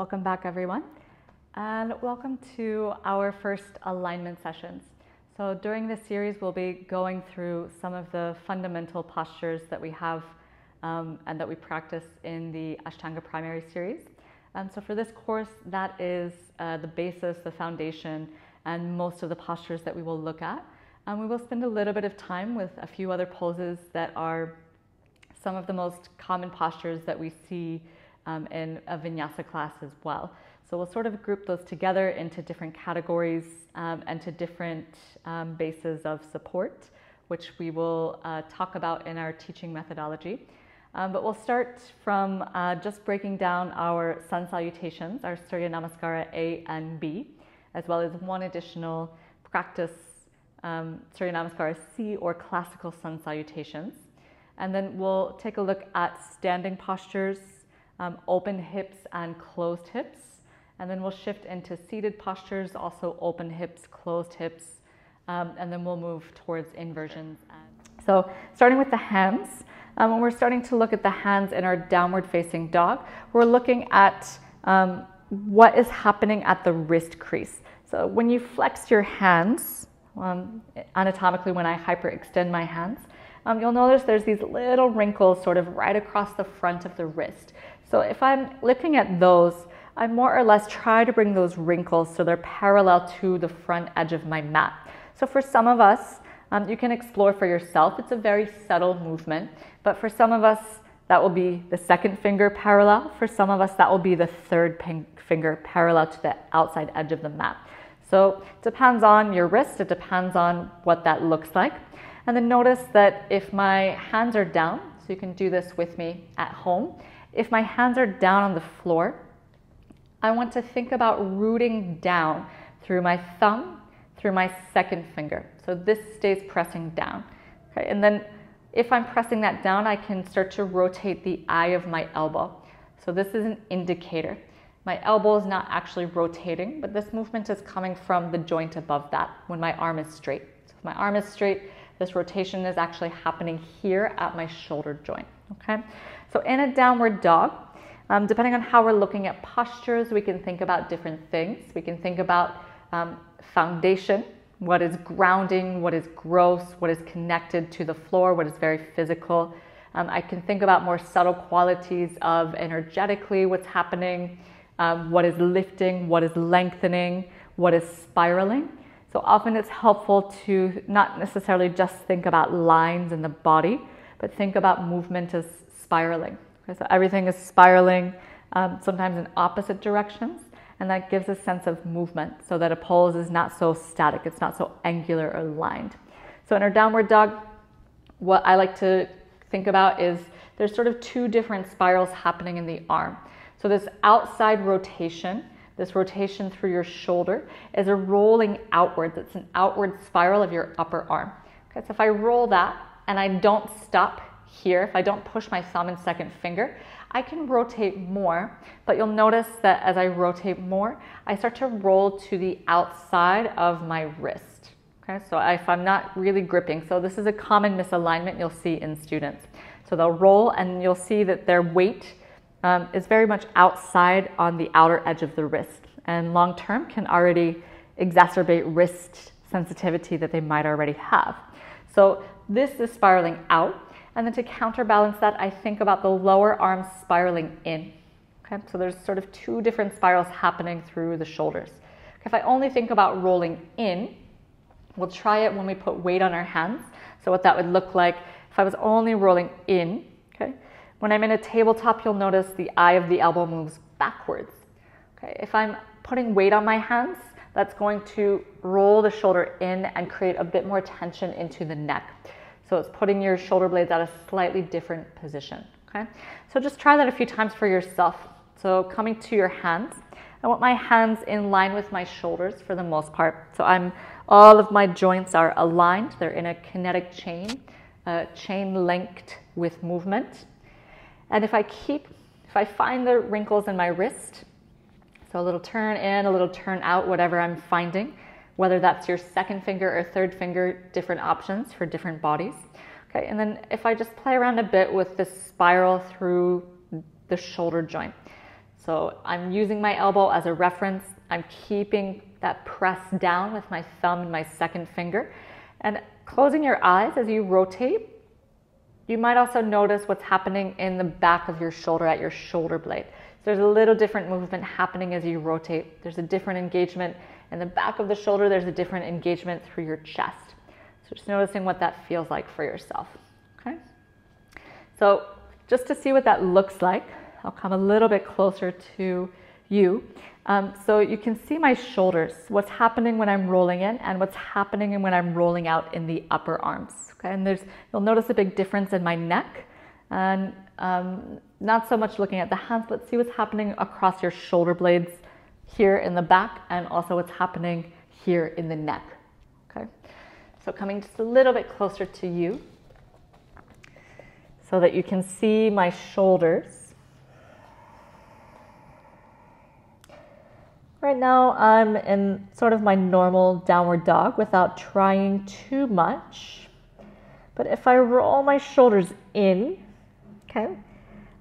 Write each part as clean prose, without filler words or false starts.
Welcome back, everyone, and welcome to our first alignment sessions. So during this series, we'll be going through some of the fundamental postures that we have and that we practice in the Ashtanga primary series. So for this course, that is the basis, the foundation, and most of the postures that we will look at. We will spend a little bit of time with a few other poses that are some of the most common postures that we see in a vinyasa class as well. So we'll sort of group those together into different categories and to different bases of support, which we will talk about in our teaching methodology. But we'll start from just breaking down our sun salutations, our Surya Namaskara A and B, as well as one additional practice, Surya Namaskara C, or classical sun salutations. And then we'll take a look at standing postures, open hips and closed hips. And then we'll shift into seated postures, also open hips, closed hips. And then we'll move towards inversions. So starting with the hands, when we're starting to look at the hands in our downward facing dog, we're looking at what is happening at the wrist crease. So when you flex your hands, anatomically when I hyperextend my hands, you'll notice there's these little wrinkles sort of right across the front of the wrist. So if I'm looking at those, I more or less try to bring those wrinkles so they're parallel to the front edge of my mat. So for some of us, you can explore for yourself. It's a very subtle movement, but for some of us, that will be the second finger parallel. For some of us, that will be the third finger parallel to the outside edge of the mat. So it depends on your wrist. It depends on what that looks like. And then notice that if my hands are down, so you can do this with me at home, if my hands are down on the floor, I want to think about rooting down through my thumb, through my second finger. So this stays pressing down. Okay? And then if I'm pressing that down, I can start to rotate the eye of my elbow. So this is an indicator. My elbow is not actually rotating, but this movement is coming from the joint above that when my arm is straight. So if my arm is straight, this rotation is actually happening here at my shoulder joint. Okay? So in a downward dog, depending on how we're looking at postures, we can think about different things. We can think about foundation, what is grounding, what is gross, what is connected to the floor, what is very physical. I can think about more subtle qualities of energetically what's happening, what is lifting, what is lengthening, what is spiraling. So often it's helpful to not necessarily just think about lines in the body, but think about movement as spiraling. Okay, so everything is spiraling, sometimes in opposite directions, and that gives a sense of movement so that a pose is not so static, it's not so angular or lined. So in our downward dog, what I like to think about is there's sort of two different spirals happening in the arm. So this outside rotation, this rotation through your shoulder, is a rolling outwards. It's an outward spiral of your upper arm. Okay, so if I roll that and I don't stop here, if I don't push my thumb and second finger, I can rotate more, but you'll notice that as I rotate more, I start to roll to the outside of my wrist. Okay, so if I'm not really gripping, so this is a common misalignment you'll see in students. So they'll roll and you'll see that their weight is very much outside on the outer edge of the wrist, and long term can already exacerbate wrist sensitivity that they might already have. So this is spiraling out. And then to counterbalance that, I think about the lower arm spiraling in. Okay, so there's sort of two different spirals happening through the shoulders. Okay, if I only think about rolling in, we'll try it when we put weight on our hands. So what that would look like if I was only rolling in. Okay, when I'm in a tabletop, you'll notice the eye of the elbow moves backwards. Okay, if I'm putting weight on my hands, that's going to roll the shoulder in and create a bit more tension into the neck. So it's putting your shoulder blades at a slightly different position, okay? So just try that a few times for yourself. So coming to your hands, I want my hands in line with my shoulders for the most part. So all of my joints are aligned. They're in a kinetic chain linked with movement. And if I find the wrinkles in my wrist, so a little turn in, a little turn out, whatever I'm finding, whether that's your second finger or third finger, different options for different bodies. Okay, and then if I just play around a bit with this spiral through the shoulder joint. So I'm using my elbow as a reference. I'm keeping that press down with my thumb and my second finger. And closing your eyes as you rotate, you might also notice what's happening in the back of your shoulder at your shoulder blade. So there's a little different movement happening as you rotate. There's a different engagement in the back of the shoulder. There's a different engagement through your chest. So just noticing what that feels like for yourself. Okay. So just to see what that looks like, I'll come a little bit closer to you. So you can see my shoulders, what's happening when I'm rolling in and what's happening when I'm rolling out in the upper arms. Okay, and you'll notice a big difference in my neck, and not so much looking at the hands, but see what's happening across your shoulder blades here in the back, and also what's happening here in the neck. Okay, so coming just a little bit closer to you so that you can see my shoulders. Right now I'm in sort of my normal downward dog without trying too much. But if I roll my shoulders in, okay,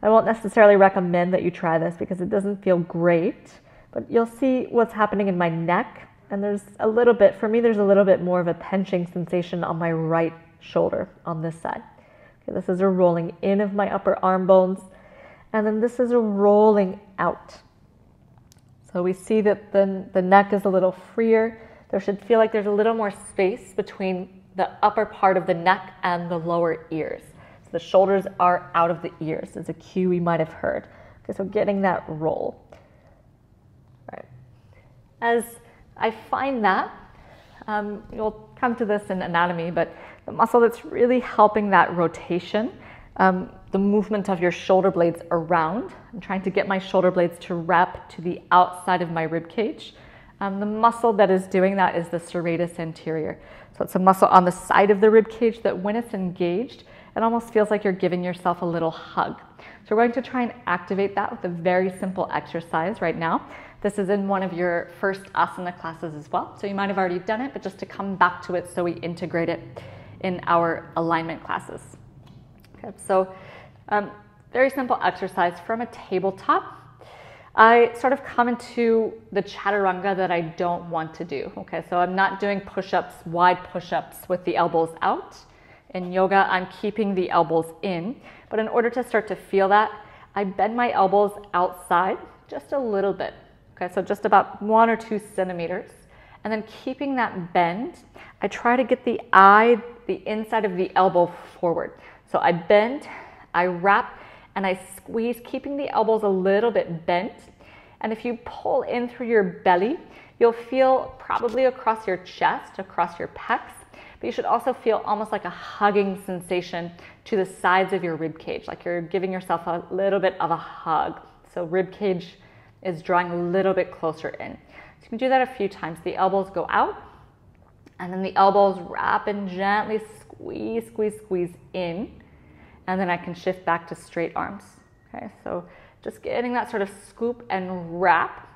I won't necessarily recommend that you try this because it doesn't feel great, but you'll see what's happening in my neck. And there's a little bit, for me, there's a little bit more of a pinching sensation on my right shoulder on this side. Okay, this is a rolling in of my upper arm bones. And then this is a rolling out. So we see that the neck is a little freer. There should feel like there's a little more space between the upper part of the neck and the lower ears. So the shoulders are out of the ears is a cue we might have heard. Okay, so getting that roll. All right. As I find that, you'll come to this in anatomy, but the muscle that's really helping that rotation, the movement of your shoulder blades around. I'm trying to get my shoulder blades to wrap to the outside of my rib cage. The muscle that is doing that is the serratus anterior. So it's a muscle on the side of the rib cage that when it's engaged, it almost feels like you're giving yourself a little hug. So we're going to try and activate that with a very simple exercise right now. This is in one of your first asana classes as well. So you might have already done it, but just to come back to it so we integrate it in our alignment classes. Okay, so very simple exercise from a tabletop. I sort of come into the chaturanga that I don't want to do. Okay, so I'm not doing push-ups, wide push-ups with the elbows out. In yoga, I'm keeping the elbows in. But in order to start to feel that, I bend my elbows outside just a little bit. Okay, so just about 1 or 2 centimeters. And then keeping that bend, I try to get the inside of the elbow forward. So I bend, I wrap, and I squeeze, keeping the elbows a little bit bent. And if you pull in through your belly, you'll feel probably across your chest, across your pecs, but you should also feel almost like a hugging sensation to the sides of your rib cage, like you're giving yourself a little bit of a hug. So rib cage is drawing a little bit closer in. So you can do that a few times. The elbows go out, and then the elbows wrap and gently squeeze, squeeze, squeeze in. And then I can shift back to straight arms. Okay, so just getting that sort of scoop and wrap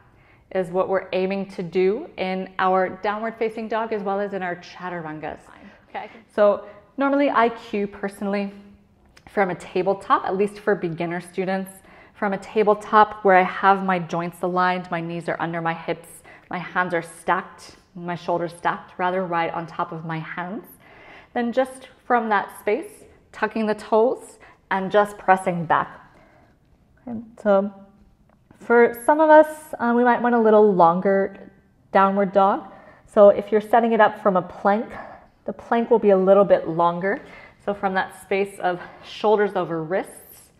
is what we're aiming to do in our downward facing dog as well as in our chaturangas. Okay, so normally I cue personally from a tabletop, at least for beginner students, from a tabletop where I have my joints aligned, my knees are under my hips, my hands are stacked, my shoulders stacked rather right on top of my hands. Then just from that space, tucking the toes and just pressing back. Okay, so for some of us, we might want a little longer downward dog. So if you're setting it up from a plank, the plank will be a little bit longer. So from that space of shoulders over wrists,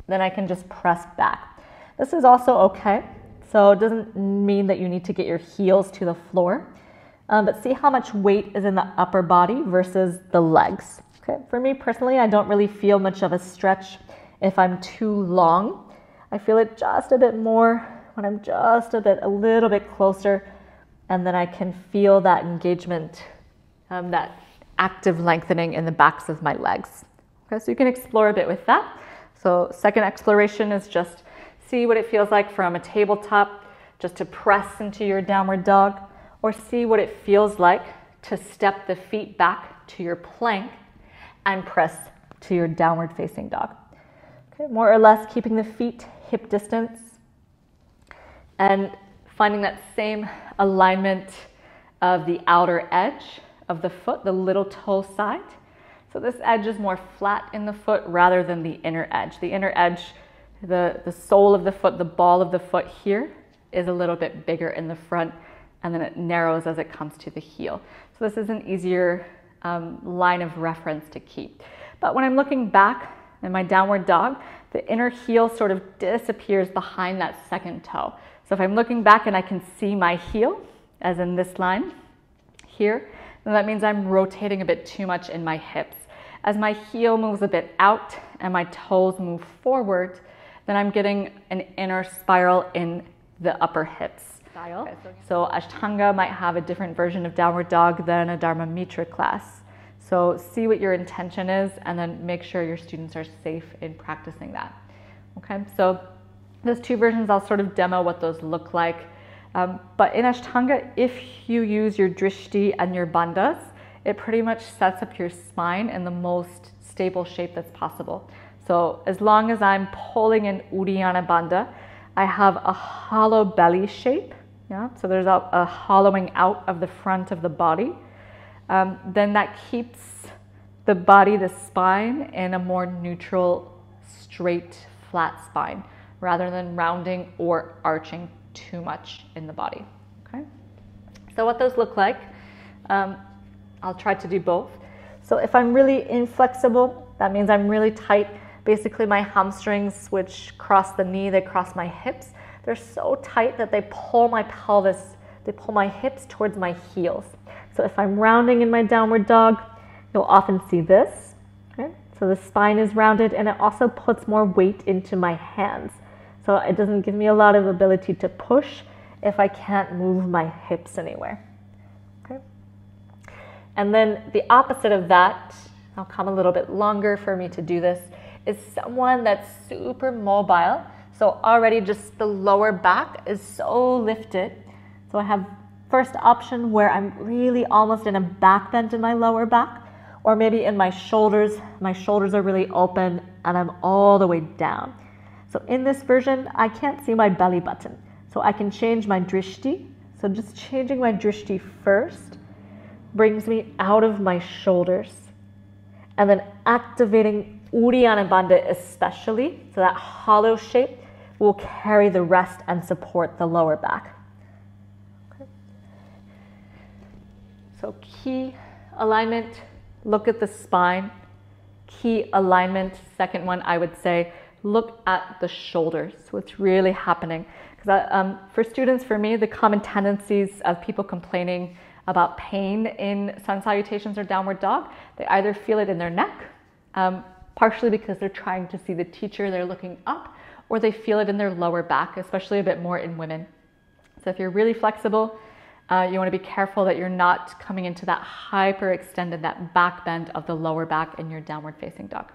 then I can just press back. This is also okay. So it doesn't mean that you need to get your heels to the floor, but see how much weight is in the upper body versus the legs. Okay, for me personally, I don't really feel much of a stretch if I'm too long. I feel it just a bit more when I'm just a little bit closer, and then I can feel that engagement, that active lengthening in the backs of my legs. Okay, so you can explore a bit with that. So second exploration is just see what it feels like from a tabletop, just to press into your downward dog, or see what it feels like to step the feet back to your plank and press to your downward facing dog. Okay, more or less keeping the feet hip distance. And finding that same alignment of the outer edge of the foot, the little toe side. So this edge is more flat in the foot rather than the inner edge. The inner edge, the sole of the foot, the ball of the foot here is a little bit bigger in the front, and then it narrows as it comes to the heel. So this is an easier line of reference to keep. But when I'm looking back in my downward dog, the inner heel sort of disappears behind that second toe. So if I'm looking back and I can see my heel, as in this line here, then that means I'm rotating a bit too much in my hips. As my heel moves a bit out and my toes move forward, then I'm getting an inner spiral in the upper hips. Okay, so Ashtanga might have a different version of downward dog than a Dharma Mitra class. So see what your intention is and then make sure your students are safe in practicing that. Okay, so those two versions, I'll sort of demo what those look like. But in Ashtanga, if you use your drishti and your bandhas, it pretty much sets up your spine in the most stable shape that's possible. So as long as I'm pulling in Uddiyana Bandha, I have a hollow belly shape. Yeah? So there's a hollowing out of the front of the body. Then that keeps the body, the spine, in a more neutral, straight, flat spine, rather than rounding or arching too much in the body. Okay? So what those look like, I'll try to do both. So if I'm really inflexible, that means I'm really tight. Basically my hamstrings, which cross the knee, they cross my hips. They're so tight that they pull my pelvis, they pull my hips towards my heels. So if I'm rounding in my downward dog, you'll often see this. Okay? So the spine is rounded, and it also puts more weight into my hands. So it doesn't give me a lot of ability to push if I can't move my hips anywhere. Okay? And then the opposite of that, I'll come a little bit longer for me to do this, is someone that's super mobile. So already just the lower back is so lifted. So I have first option where I'm really almost in a back bend in my lower back, or maybe in my shoulders are really open and I'm all the way down. So in this version, I can't see my belly button. So I can change my drishti. So just changing my drishti first brings me out of my shoulders. And then activating Uddiyana Bandha especially, so that hollow shape will carry the rest and support the lower back. Okay. So key alignment, look at the spine. Key alignment, second one I would say, look at the shoulders, what's really happening. Because for students, for me, the common tendencies of people complaining about pain in sun salutations or downward dog, they either feel it in their neck, partially because they're trying to see the teacher, they're looking up, or they feel it in their lower back, especially a bit more in women. So if you're really flexible, you want to be careful that you're not coming into that hyper extended, that back bend of the lower back in your downward facing dog.